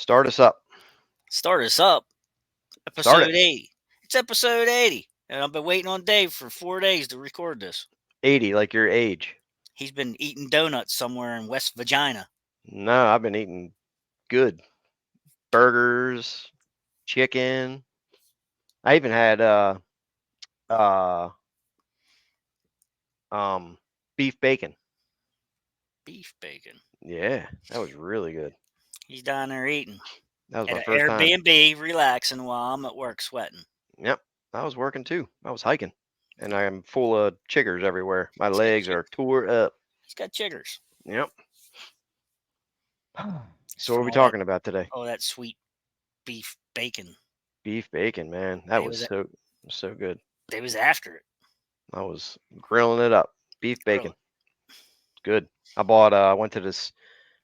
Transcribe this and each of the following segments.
Start us up. Start us up. Start it. Episode 80. It's episode 80. And I've been waiting on Dave for 4 days to record this. 80, like your age. He's been eating donuts somewhere in West Virginia. No, I've been eating good burgers, chicken. I even had uh um beef bacon. Beef bacon. Yeah, that was really good. He's down there eating That was at my an first time. Airbnb, relaxing while I'm at work sweating. Yep, I was working too. I was hiking, and I am full of chiggers everywhere. My He's got, legs are tore up. he's got chiggers Yep. So what are from we talking about today? all that sweet beef bacon. Beef bacon, man. That They was was so good. they was after it. I was grilling it up. Beef Really. bacon. Good. I bought I went to this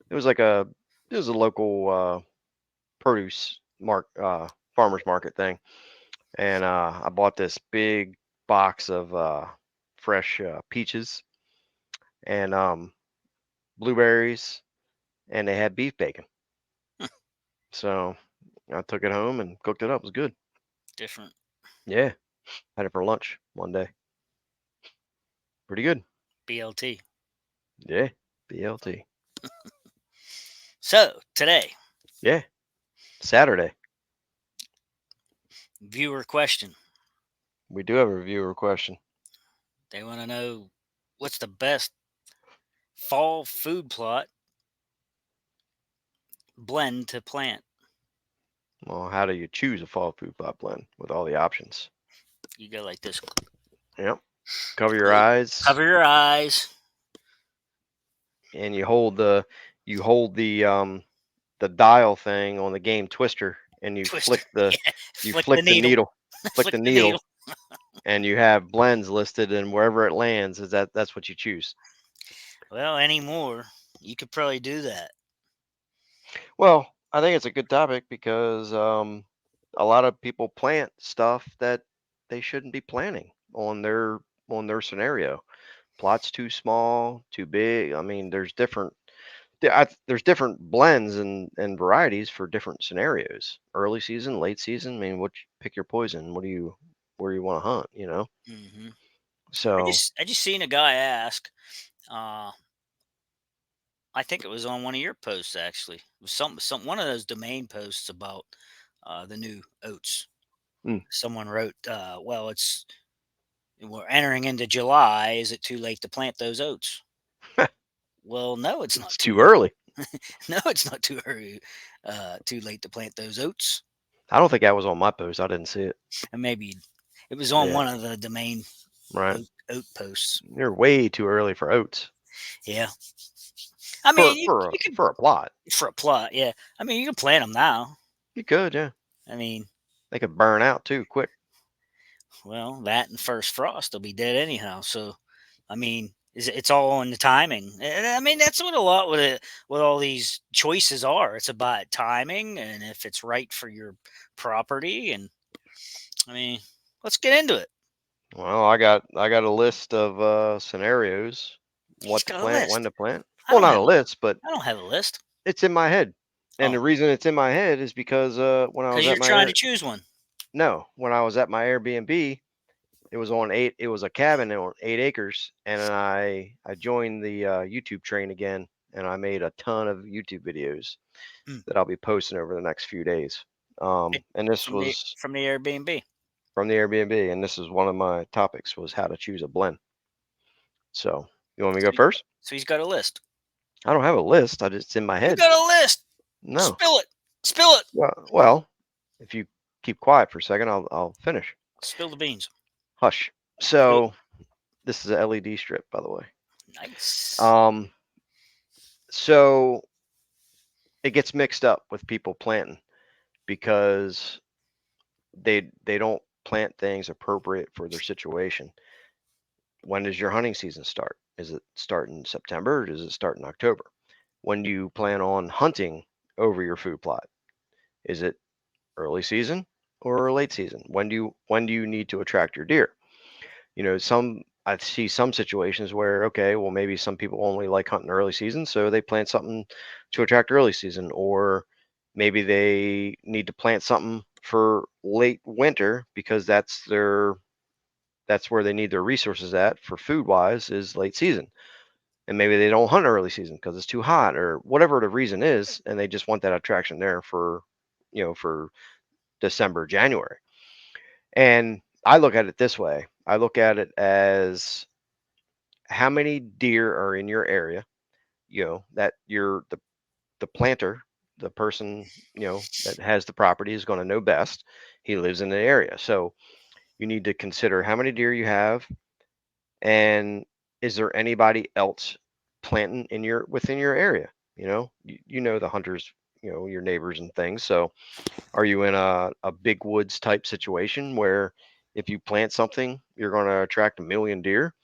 it was like a local produce farmers market thing. And I bought this big box of fresh peaches and blueberries, and they had beef bacon. So I took it home and cooked it up. It was good. Different. Yeah. Had it for lunch one day. Pretty good. BLT. Yeah. BLT. So today, Yeah. Saturday. viewer question. We do have a viewer question. They want to know what's the best fall food plot blend to plant. Well, how do you choose a fall food plot blend with all the options? You go like this. Yep. Cover your eyes Cover your eyes. and you hold the dial thing on the game Twister, and you Twister. flick the Yeah. you Flick the flick the needle. needle. Flick Flick the the needle. needle and you have blends listed, and wherever it lands that's what you choose. Well, anymore, you could probably do that. Well, I think it's a good topic because a lot of people plant stuff that they shouldn't be planting on their scenario. Plot's too small, too big. I mean, there's different blends and varieties for different scenarios. Early season, late season. I mean, pick your poison. Where you want to hunt? Hmm I So just I just seen a guy ask. Uh, I think it was on one of your posts actually. It was some one of those domain posts about the new oats. mm, Someone wrote, "Well, we're entering into July. Is it too late to plant those oats?" Well, no, it's it's not too too. early. No, it's not too early. Too late to plant those oats. I don't think that was on my post. I didn't see it. And maybe it was on Yeah, one of the domain right. oat posts. You're way too early for oats Yeah, I for mean, for a, you could for a plot. for a plot. Yeah, I mean, you can plant them now. You could, yeah. I mean, They could burn out too quick. well, that and first frost, they'll be dead anyhow. So, I mean, it's all in the timing. And I mean, that's what a lot with all these choices are. It's about timing and if it's right for your property. And I mean, let's get into it. Well, I got a list of scenarios, He's what to got a plant, when list. to plant. I Well, don't not a have a list, but I don't have a list. it's in my head. And Oh, the reason it's in my head is because when I was because at you're my trying to choose one. when I was at my Airbnb, it was a cabin on 8 acres, and I joined the YouTube train again, and I made a ton of YouTube videos Mm. that I'll be posting over the next few days. And this from the was from the Airbnb. from the Airbnb, and this is one of my topics was how to choose a blend. So you want me to So, go first? so he's got a list. I don't have a list. It's in my You head. got a list. No. Spill it. Spill it. Well, if you keep quiet for a second, I'll finish. Spill the beans. Hush. Spill So this is an LED strip, by the way. Nice. Um, so it gets mixed up with people planting because they don't plant things appropriate for their situation. When does your hunting season start? Is it start in September or does it start in October? When do you plan on hunting over your food plot? Is it early season or late season? When do you need to attract your deer? Some I see some situations where okay, well maybe some people only like hunting early season, so they plant something to attract early season, or Maybe they need to plant something for late winter because that's where they need their resources at for food wise is late season. And maybe they don't hunt early season because it's too hot or whatever the reason is, and they just want that attraction there for for December, January. And I look at it this way. I look at it as how many deer are in your area, that you're the planter, the person, that has the property is going to know best. He lives in the area. So you need to consider how many deer you have and is there anybody else planting in your within your area? You know the hunters, your neighbors and things. So are you in a big woods type situation where if you plant something, you're going to attract a million deer?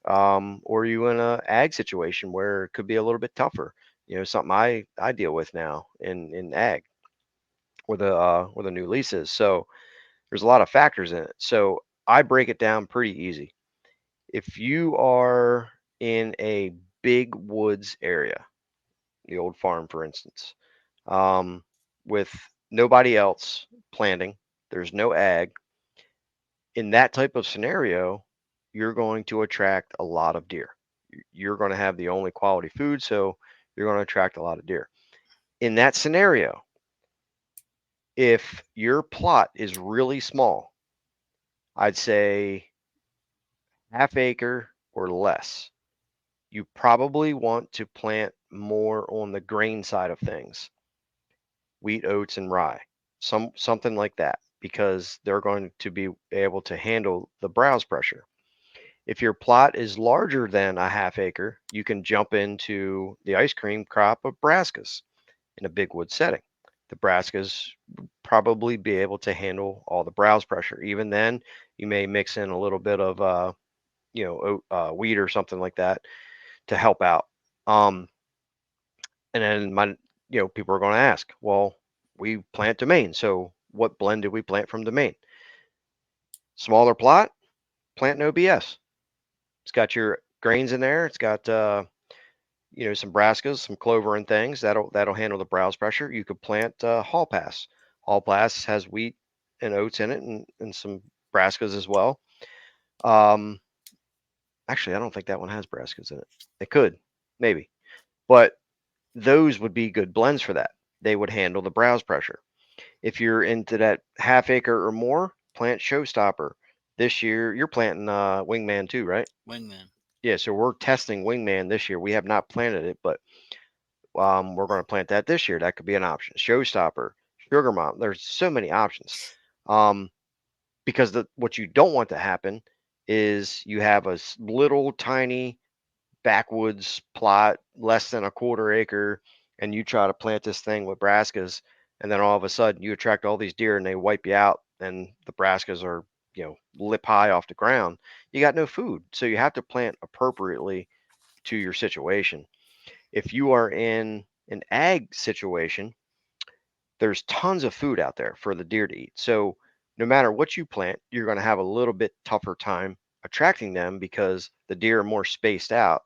Or are you in a ag situation where it could be a little bit tougher? Something I deal with now in ag where the new lease is. So there's a lot of factors in it. So I break it down pretty easy. If you are in a big woods area, the old farm, for instance, um, with nobody else planting, there's no ag. In that type of scenario, you're going to attract a lot of deer. You're going to have the only quality food, so you're going to attract a lot of deer. In that scenario, if your plot is really small, I'd say half acre or less, you probably want to plant more on the grain side of things, wheat, oats, and rye, something like that, because they're going to be able to handle the browse pressure. If your plot is larger than a half acre, you can jump into the ice cream crop of brassicas in a big wood setting. The brassicas would probably be able to handle all the browse pressure. Even then, you may mix in a little bit of wheat or something like that to help out. Um, and then people are going to ask, well, we plant domain, so what blend did we plant from domain? Smaller plot, plant no BS. It's got your grains in there. It's got some brassicas, some clover and things that'll handle the browse pressure. You could plant Hall Pass. Hall Pass has wheat and oats in it and some brassicas as well. Um, Actually, I don't think that one has brassicas in it. It could, maybe, but those would be good blends for that. They would handle the browse pressure. If you're into that half acre or more, plant Showstopper. This year, you're planting Wingman too, right? Wingman. Yeah, so we're testing Wingman this year. We have not planted it, but we're going to plant that this year. That could be an option. Showstopper, Sugar Mom. There's so many options. Um, because what you don't want to happen is you have a little tiny backwoods plot, less than a quarter acre, and you try to plant this thing with brassicas, and then all of a sudden you attract all these deer and they wipe you out, and the brassicas are lip high off the ground. You got no food, so you have to plant appropriately to your situation. If you are in an ag situation, there's tons of food out there for the deer to eat. So no matter what you plant, you're going to have a little bit tougher time attracting them because the deer are more spaced out.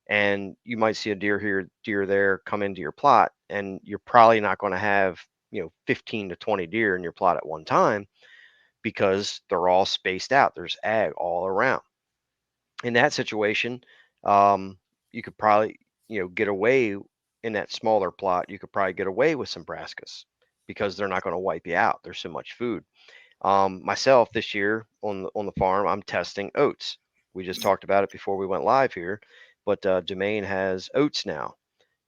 And you might see a deer here, deer there come into your plot, and you're probably not going to have 15 to 20 deer in your plot at one time because they're all spaced out. There's ag all around. In that situation, you could probably get away in that smaller plot. You could probably get away with some brassicas because they're not going to wipe you out. There's so much food. Myself this year on the farm, I'm testing oats. We just talked about it before we went live here, but Domain has oats now.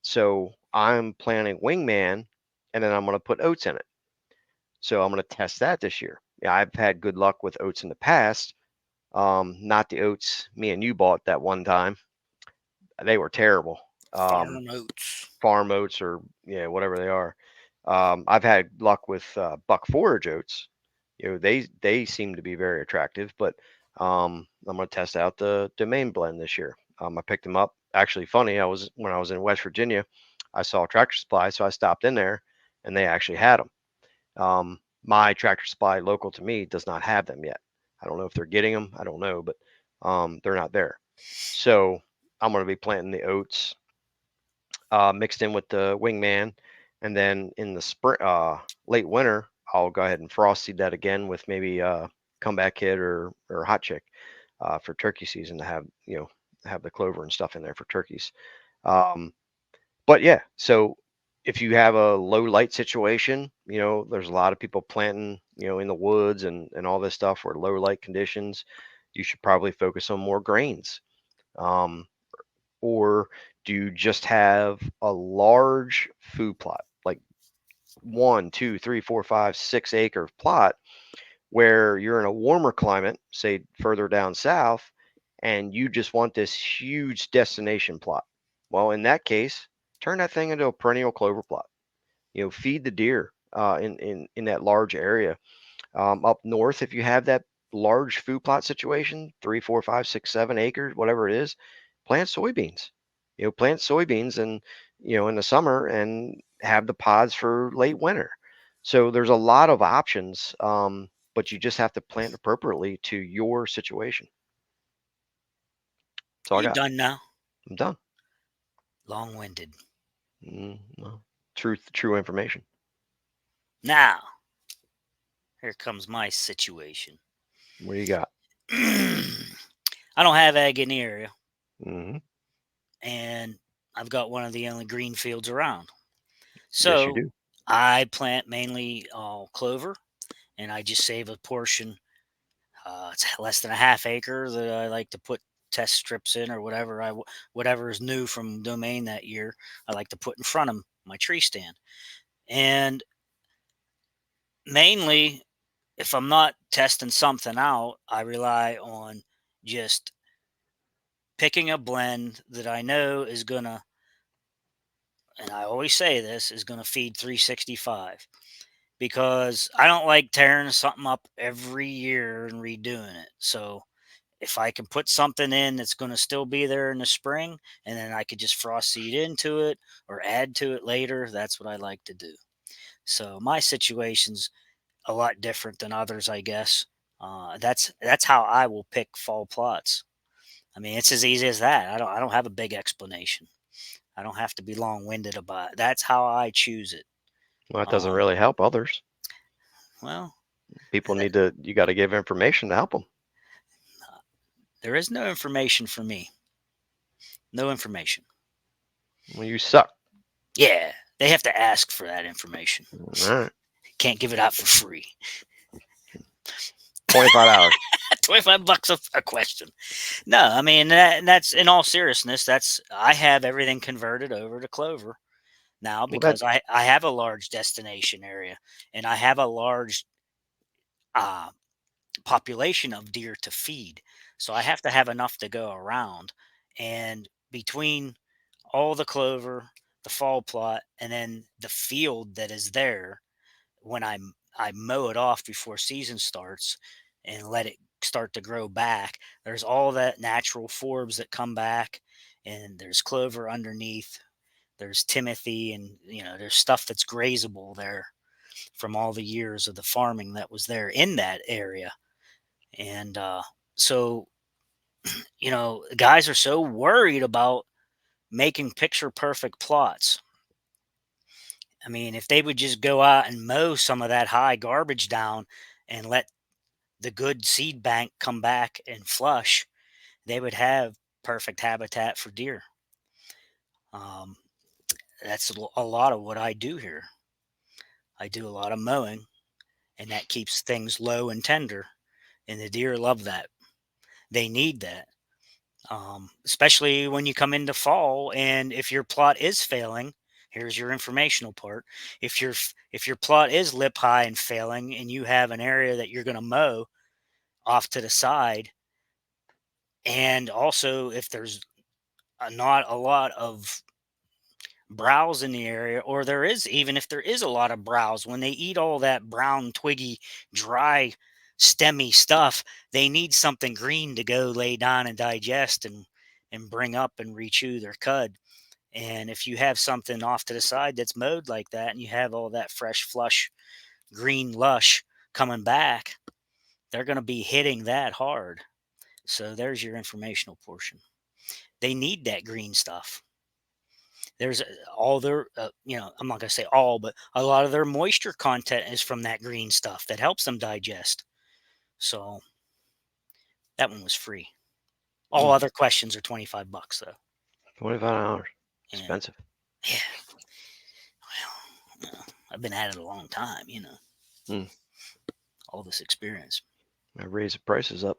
So I'm planting Wingman, and then I'm going to put oats in it. So I'm going to test that this year. Yeah, I've had good luck with oats in the past. Not the oats me and you bought that one time. They were terrible. Um, Farm oats. Farm oats or whatever they are. I've had luck with buck forage oats. They seem to be very attractive, but I'm going to test out the Domain blend this year. I picked them up. Actually, funny, when I was in West Virginia, I saw Tractor Supply, so I stopped in there, and they actually had them. My Tractor Supply local to me does not have them yet. I don't know if they're getting them. I don't know, but they're not there. So I'm going to be planting the oats mixed in with the Wingman, And then in the spring, late winter, I'll go ahead and frost seed that again with maybe comeback kid or hot chick for turkey season to have have the clover and stuff in there for turkeys. Um, but yeah, so if you have a low light situation, there's a lot of people planting, in the woods and all this stuff where low light conditions, you should probably focus on more grains. Um, or do you just have a large food plot, like 1, 2, 3, 4, 5, 6 acre plot where you're in a warmer climate, say further down south, and you just want this huge destination plot? Well, in that case, turn that thing into a perennial clover plot. Feed the deer in that large area. Up north, if you have that large food plot situation, 3, 4, 5, 6, 7 acres, whatever it is, plant soybeans. Plant soybeans and in the summer and have the pods for late winter. So there's a lot of options, but you just have to plant appropriately to your situation. That's all I You got. done now? I'm done. Long-winded. Well, true information. Now, here comes my situation. What do you got? I don't have ag in the area, Hmm. and I've got one of the only green fields around. Yes, you So do. I plant mainly clover, and I just save a portion. It's less than a half acre that I like to put test strips in or whatever whatever is new from domain that year. I like to put in front of my tree stand, and mainly if I'm not testing something out, I rely on just picking a blend that I know is gonna, and I always say this, is gonna feed 365, because I don't like tearing something up every year and redoing it. So if I can put something in that's going to still be there in the spring, and then I could just frost seed into it or add to it later, that's what I like to do. So my situation's a lot different than others, I guess. That's how I will pick fall plots. I mean, it's as easy as that. I don't have a big explanation. I don't have to be long winded about it. That's how I choose it. Well, that doesn't Um, really help others. well, People you got to give information to help them. there is no information for me. No information. Well, you suck. Yeah, they have to ask for that information. All right. Can't give it out for free. $25. 25 bucks a question. No, I mean that's in all seriousness. That's I have everything converted over to Clover now Well, that because I have a large destination area and I have a large uh, population of deer to feed. So I have to have enough to go around. And between all the clover, the fall plot, and then the field that is there, when I mow it off before season starts and let it start to grow back, there's all that natural forbs that come back, and there's clover underneath. There's Timothy, and there's stuff that's grazable there from all the years of the farming that was there in that area. And so, guys are so worried about making picture perfect plots. I mean, if they would just go out and mow some of that high garbage down and let the good seed bank come back and flush, they would have perfect habitat for deer. Um, that's a lot of what I do here. I do a lot of mowing, and that keeps things low and tender. And the deer love that. They need that, especially when you come into fall. And if your plot is failing, here's your informational part. If your plot is lip high and failing, and you have an area that you're going to mow off to the side, and also if there's not a lot of browse in the area, or there is, even if there is a lot of browse, when they eat all that brown, twiggy, dry, stemmy stuff, they need something green to go lay down and digest and bring up and rechew their cud. And if you have something off to the side that's mowed like that, and you have all that fresh, flush, green lush coming back, they're going to be hitting that hard. So there's your informational portion. They need that green stuff. there's all their, I'm not going to say all, but a lot of their moisture content is from that green stuff that helps them digest. So that one was free. All Mm, other questions are $25 though. $25. And Expensive. yeah, well, I've been at it a long time, Mm, all this experience. I raise the prices up.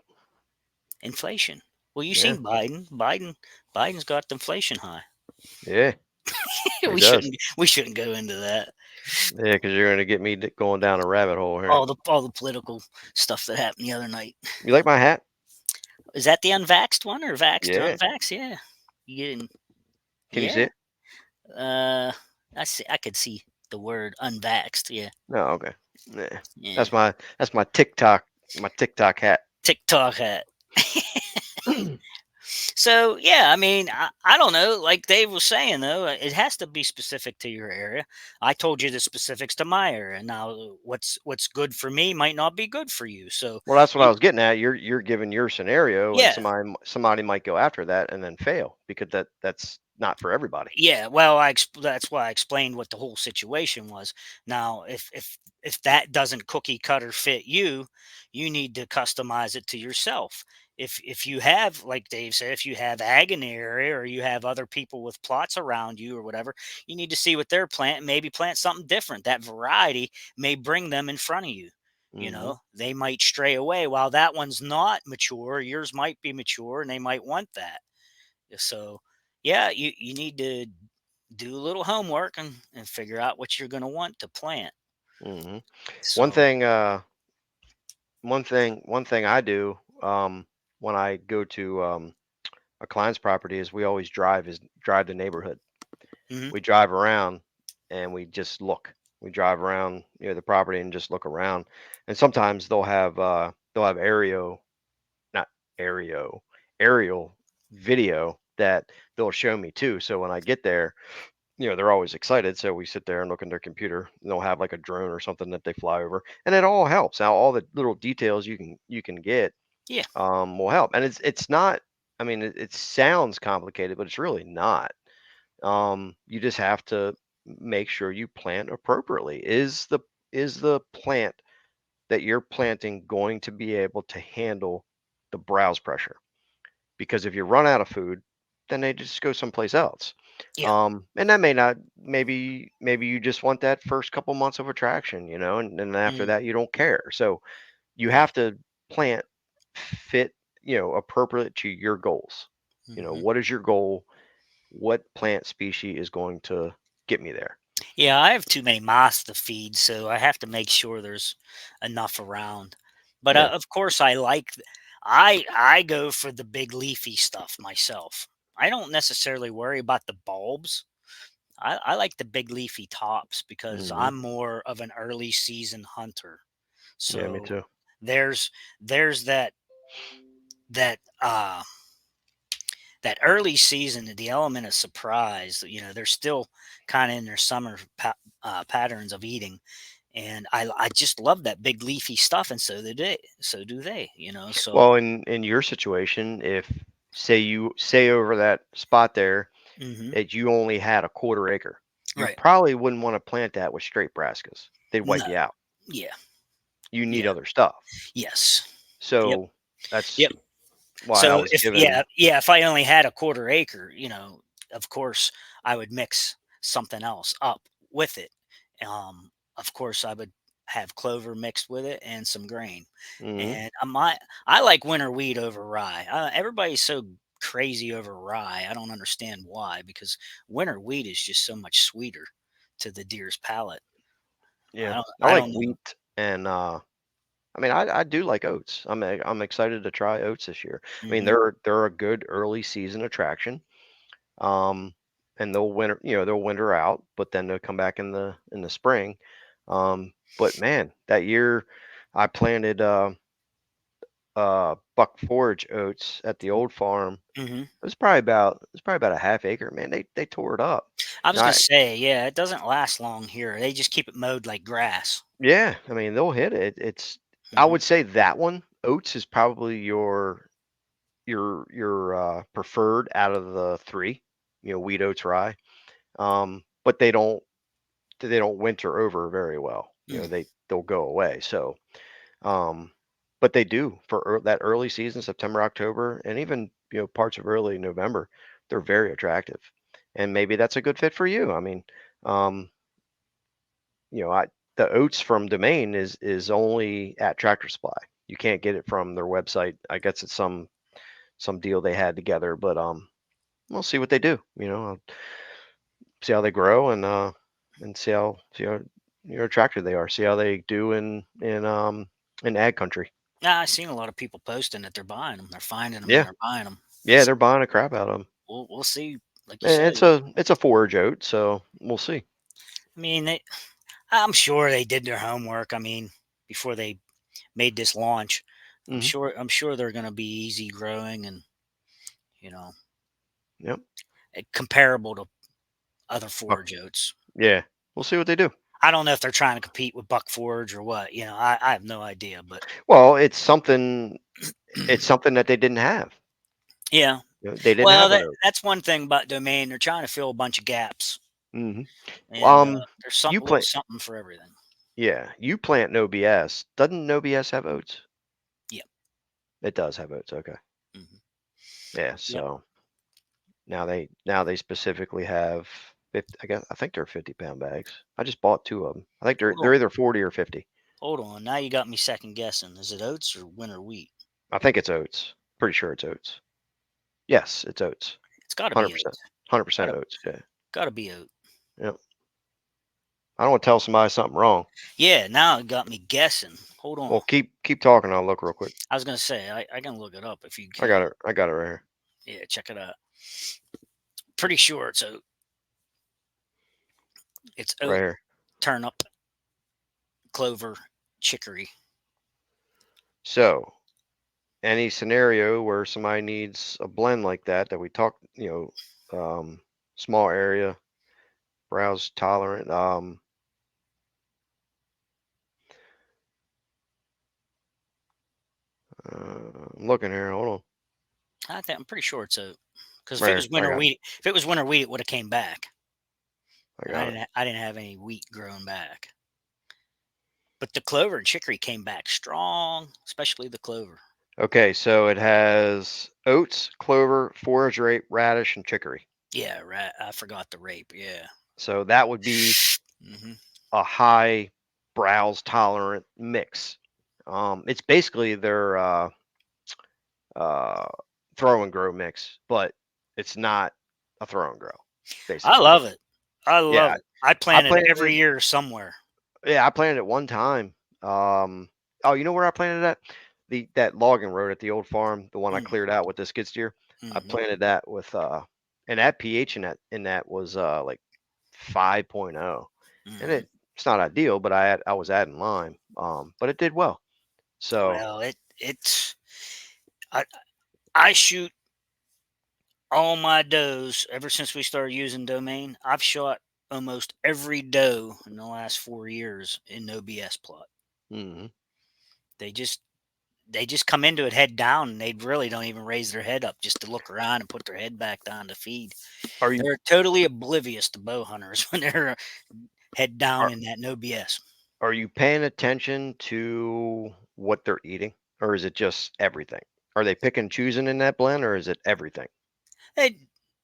Inflation. Well, you Yeah. seen Biden's got the inflation high. Yeah. He we does. shouldn't we shouldn't go into that. Yeah, because you're gonna get me going down a rabbit hole here. All the political stuff that happened the other night. You like my hat? Is that the unvaxxed one or vaxxed to Yeah. unvaxxed? Yeah. You getting Can you see yeah. it? Uh I could see the word unvaxxed. Yeah. No. Okay. Yeah. Yeah. That's my TikTok hat. TikTok hat. So yeah, I mean, I don't know. Like Dave was saying, though, it has to be specific to your area. I told you the specifics to my area. Now, what's good for me might not be good for you. So, Well, that's what I you, was getting at. You're giving your scenario, and yeah, somebody might go after that and then fail because that's not for everybody. yeah. Well, that's why I explained what the whole situation was. Now, if that doesn't cookie cutter fit you, you need to customize it to yourself. If you have, like Dave said, if you have ag in the area or you have other people with plots around you or whatever, you need to see what they're planting. Maybe plant something different. That variety may bring them in front of you. Hmm. They might stray away while that one's not mature. Yours might be mature, and they might want that. So, yeah, you need to do a little homework and figure out what you're going to want to plant. Hmm. One So, thing. One thing I do when I go to a client's property is we always drive the neighborhood. mhm, We drive around and we just look. We drive around the property and just look around. And sometimes they'll have not aereo aerial video that they'll show me too. So when I get there, they're always excited. So we sit there and look in their computer. And they'll have like a drone or something that they fly over, and it all helps. Now all the little details you can get yeah, will help. And it's not. I mean, it sounds complicated, but it's really not. You just have to make sure you plant appropriately. Is the plant that you're planting going to be able to handle the browse pressure? Because if you run out of food, then they just go someplace else. yeah, And that may not, maybe you just want that first couple months of attraction, and then after mm, that you don't care. So you yeah, have to plant fit, appropriate to your goals. mhm. What is your goal? What plant species is going to get me there? Yeah. I have too many moths to feed, so I have to make sure there's enough around. But Yeah. of course, I go for the big leafy stuff myself. I don't necessarily worry about the bulbs. I like the big leafy tops because Hmm. I'm more of an early season hunter. Yeah, me So too. there's there's that that early season, the element of surprise. They're still kind of in their summer patterns of eating, and I just love that big leafy stuff, and so do they. So do they. So Well, in your situation, if say over that spot there hmm that you only had a quarter acre, you right. probably wouldn't want to plant that with straight brassicas. They'd No. wipe you out. Yeah. You need Yeah. other stuff. Yes. Yep. So that's Yep. why I So was if given. if I only had a quarter acre, of course I would mix something else up with it. Of course I would have clover mixed with it and some grain. Hmm. And I like winter wheat over rye. Everybody's so crazy over rye. I don't understand why, because winter wheat is just so much sweeter to the deer's palate. Yeah, I I like don't know. wheat, and I mean, I do like oats. I'm excited to try oats this year. I mean, Hmm. they're a good early season attraction. Um, and they'll winter out, but then they'll come back in the spring. But man, that year I planted buck forage oats at the old farm. Hmm. It was probably about a half acre. Man, they tore it up. I And was gonna say, yeah, it doesn't last long here. They just keep it mowed like grass. yeah, I mean they'll hit it. I Hmm. would say that one oats is probably your preferred out of the three. Wheat, oats, rye. but they don't winter over very well. Mm. They'll go away. So, um, but they do for that early season, September, October, and even parts of early November. They're very attractive, and maybe that's a good fit for you. I mean, um, the oats from Domain is only at Tractor Supply. You can't get it from their website. I guess it's some deal they had together, but we'll see what they do. I'll see how they grow and see how attractive they are. See how they do in ag country. Yeah, I've seen a lot of people posting that they're buying them. They're finding them and Yeah, they're buying them. yeah, they're buying a crap out of them. We'll see. Like you And said, it's a forage oat, so we'll see. I mean, I'm sure they did their homework. I mean, before they made this launch, Hmm. I'm sure they're going to be easy growing and you know Yep. comparable to other Oh, forage oats. yeah, we'll see what they do. I don't know if they're trying to compete with buck forage or what. I have no idea. But Well, it's something that they didn't have. yeah, They didn't well, have an oat. that's one thing about Domain. They're trying to fill a bunch of gaps, Hmm. and there's some You a little plant, something for everything. yeah, you plant No BS. Doesn't No BS have oats? Yep. It does have oats. Okay. Hmm. Yeah. Yep. So now they specifically have 50, I think they're 50-pound bags. I just bought two of them. I think they're Hold on. they're either 40 or 50. Hold on. Now you got me second guessing. Is it oats or winter wheat? I think it's oats. Pretty sure it's oats. Yes, it's oats. It's got to be 100%. oats. 100% Gotta oats. Yeah. gotta be oat. Yep. I don't want to tell somebody something wrong. Yeah. Now it got me guessing. Hold on. Well, keep talking. I'll look real quick. I was gonna say I can look it up if you I can. got it. I got it right here. Yeah, check it out. Pretty sure it's oat. It's Right oat, here. turnip, clover, chicory. So, any scenario where somebody needs a blend like that we talked, small area, browse tolerant. I'm looking here. Hold on. I'm pretty sure it's oat. Because if Right it here. was I winter got it. wheat, it would have came back, I and got it. I didn't have any wheat growing back. But the clover and chicory came back strong, especially the clover. Okay, so it has oats, clover, forage rape, radish, and chicory. Yeah, right. I forgot the rape. Yeah. So that would be Hmm. a high browse tolerant mix. It's basically their uh, throw and grow mix, but it's not a throw and grow. I Basically, love it. I love yeah. it. I I plant it planted every it. year somewhere. Yeah, I planted it one time. Oh, you know where I planted that? That logging road at the old farm, the one I cleared out with the skid steer. I Mm-hmm. planted that with and that pH in that was like 5.0, and Hmm. it's not ideal, but I was adding lime, but it did well. So Well, it's I I shoot all my does ever since we started using Domain. I've shot almost every doe in the last 4 years in no BS plot. mhm. They just they just come into it head down and they really don't even raise their head up just to look around and put their head back down to feed. are you They're totally oblivious to bow hunters when they're head down are, in that no BS. are you paying attention to what they're eating, or is it just everything? Are they picking and choosing in that blend, or is it everything, They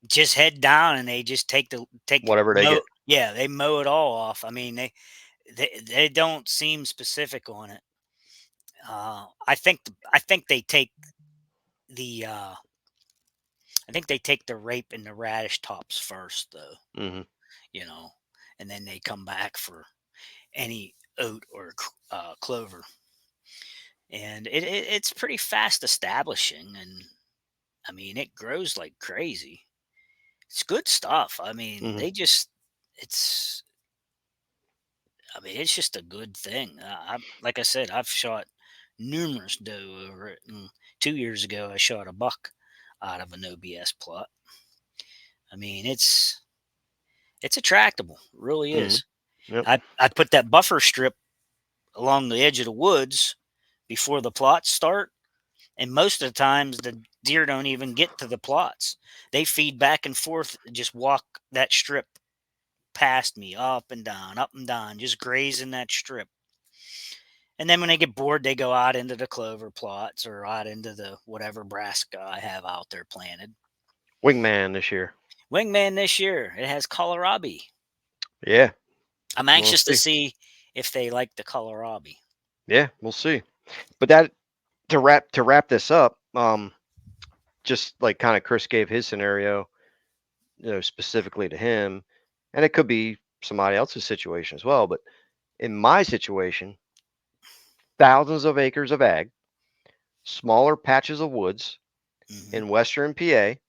just head down and they just take whatever they mow. get? Yeah, they mow it all off. I mean, they don't seem specific on it. I think they take the rape and the radish tops first, though. Hmm. You know, and then they come back for any oat or clover, and it's pretty fast establishing, and I mean it grows like crazy. It's good stuff. I mean, Hmm. it's it's just a good thing. Like I said, I've shot numerous doe over it, and 2 years ago I shot a buck out of a no BS plot. I mean, it's attractable, it really Hmm. is. Yep. I put that buffer strip along the edge of the woods before the plots start, and most of the times the deer don't even get to the plots. They feed back and forth, and just walk that strip past me, up and down, just grazing that strip. And then when they get bored, they go out into the clover plots or out into the whatever brassica I have out there planted. Wingman this year. Wingman this year, it has kohlrabi. Yeah, I'm we'll anxious to see. see if they like the kohlrabi. Yeah, we'll see. But that to wrap this up, just like kind of Chris gave his scenario, specifically to him, and it could be somebody else's situation as well. But in my situation, thousands of acres of ag, smaller patches of woods Hmm. in western PA.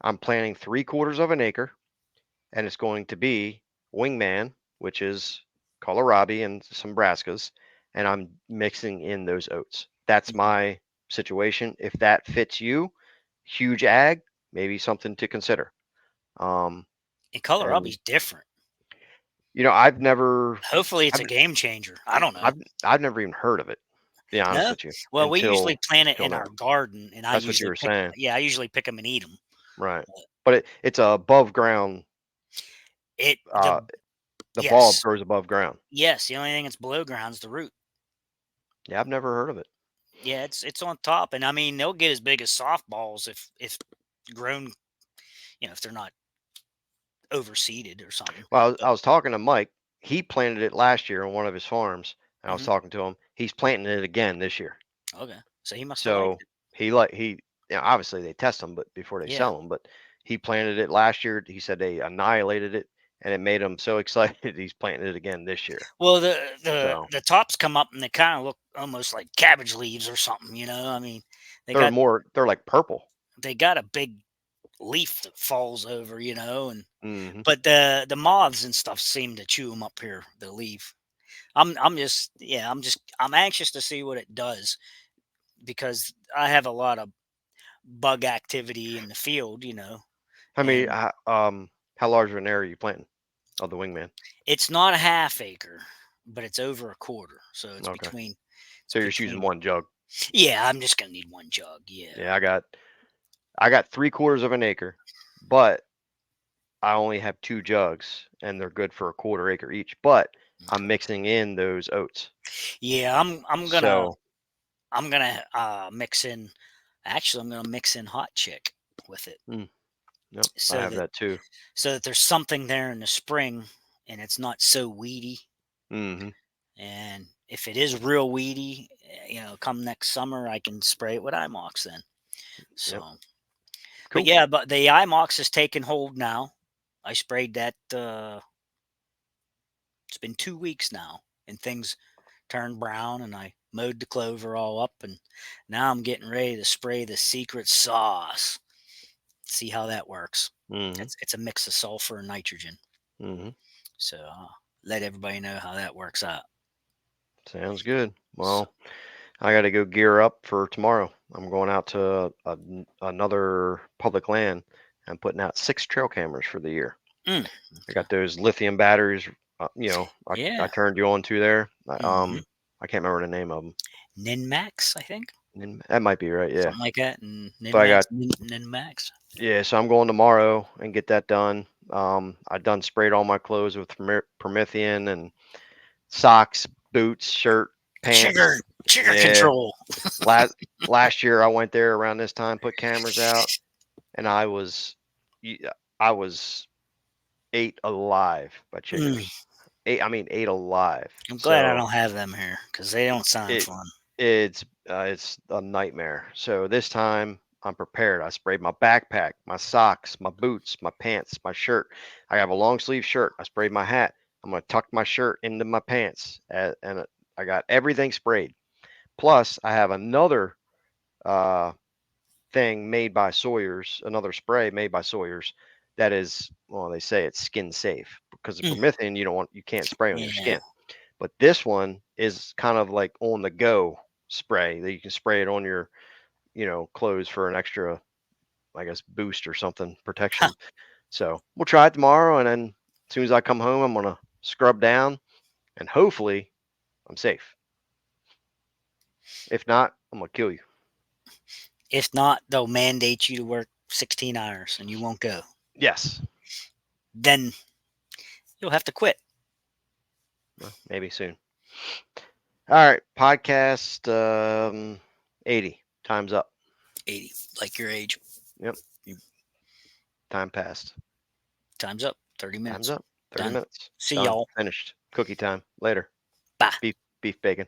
I'm planting 3/4 of an acre, and it's going to be wingman, which is kohlrabi and some brassicas, and I'm mixing in those oats. That's my situation. If that fits you, huge ag, maybe something to consider. Um, And and kohlrabi's different. I've never, Hopefully, it's I've, a game changer. I don't know. I've, I've never even heard of it. To be honest No? with you, Well, we usually until plant it till in now. our garden, and That's what you were saying, I usually pick them and eat them. right? But it's a above ground. It Uh, the bulb yes, grows above ground. yes. The only thing that's below ground is the root. Yeah, I've never heard of it. Yeah, it's on top, and I mean they'll get as big as softballs if grown, if they're not overseeded or something. Well, I But was talking to Mike. He planted it last year on one of his farms, and I was mhm, talking to him. He's planting it again this year. okay, so he must have liked So it. obviously they test them, but before they Yeah. sell them. But he planted it last year. He said they annihilated it, and it made him so excited. He's planting it again this year. Well, the So the tops come up and they kind of look almost like cabbage leaves or something. I mean, they got they're like purple. they got a big leaf that falls over, and Hmm. but the moths and stuff seem to chew them up here. The leaf. I'm anxious to see what it does because I have a lot of bug activity in the field, I mean, and how large of an area are you planting of the wingman? it's not a half acre, but it's over a quarter. So Okay, it's so you're just using between, one jug. yeah, I'm just gonna need one jug. Yeah. Yeah, I got 3/4 of an acre, but I only have 2 jugs, and they're good for a quarter acre each, but I'm Okay. mixing in those oats. Yeah, So, I'm gonna mix in. Actually, I'm gonna mix in hot chick with it, mm, yep, I so have that that too. there's something there in the spring, and it's not so weedy. Mhm, And if it is real weedy, come next summer, I can spray it with IMOX then. yep, So, but cool. yeah, but the IMOX is taking hold now. I sprayed that. It's been 2 weeks now, and things turned brown, and I mowed the clover all up, and now I'm getting ready to spray the secret sauce. See how that works. Mhm, It's a mix of sulfur and nitrogen. mhm, So let everybody know how that works out. sounds good. So, Well, I gotta go gear up for tomorrow. I'm going out to another public land and putting out 6 trail cameras for the year. mm, I okay. got those lithium batteries, I Yeah. turned you on to there. Hmm. I can't remember the name of them. Ninmax, I think. That might be right, yeah. Something like that, and But I Ninmax, got Ninmax. Yeah, so I'm going tomorrow and get that done. I done sprayed all my clothes with Promethean and socks, boots, shirt, Trigger, pants. trigger Yeah, control. last last year I went there around this time, put cameras out, and y- I was ate alive by Mm, chiggers. Ate alive. I'm glad I So don't have them here because they don't sound it fun. it's a nightmare. So this time I'm prepared. I sprayed my backpack, my socks, my boots, my pants, my shirt. I have a long sleeve shirt. I sprayed my hat. I'm gonna tuck my shirt into my pants, and I got everything sprayed. Plus, I have another uh, thing made by Sawyer's, another spray made by Sawyer's that is, well, they say it's skin safe because the Mm, permethrin you can't spray on your yeah. skin. But this one is kind of like on the go spray that you can spray it on your, clothes for an extra, I guess, boost or something, Huh. protection. So we'll try it tomorrow. And then as soon as I come home, I'm going to scrub down and hopefully I'm safe. If not, I'm going to kill you. If not, they'll mandate you to work 16 hours and you won't go. Yes. Then You'll have to quit. Well, maybe soon. All right, podcast 80. Time's up. 80, like your age. Yep. Time passed. Time's up. 30 minutes. Time's up. 30 Done. minutes. See Done. y'all. Finished. Cookie time. Later. Bye. Beef bacon.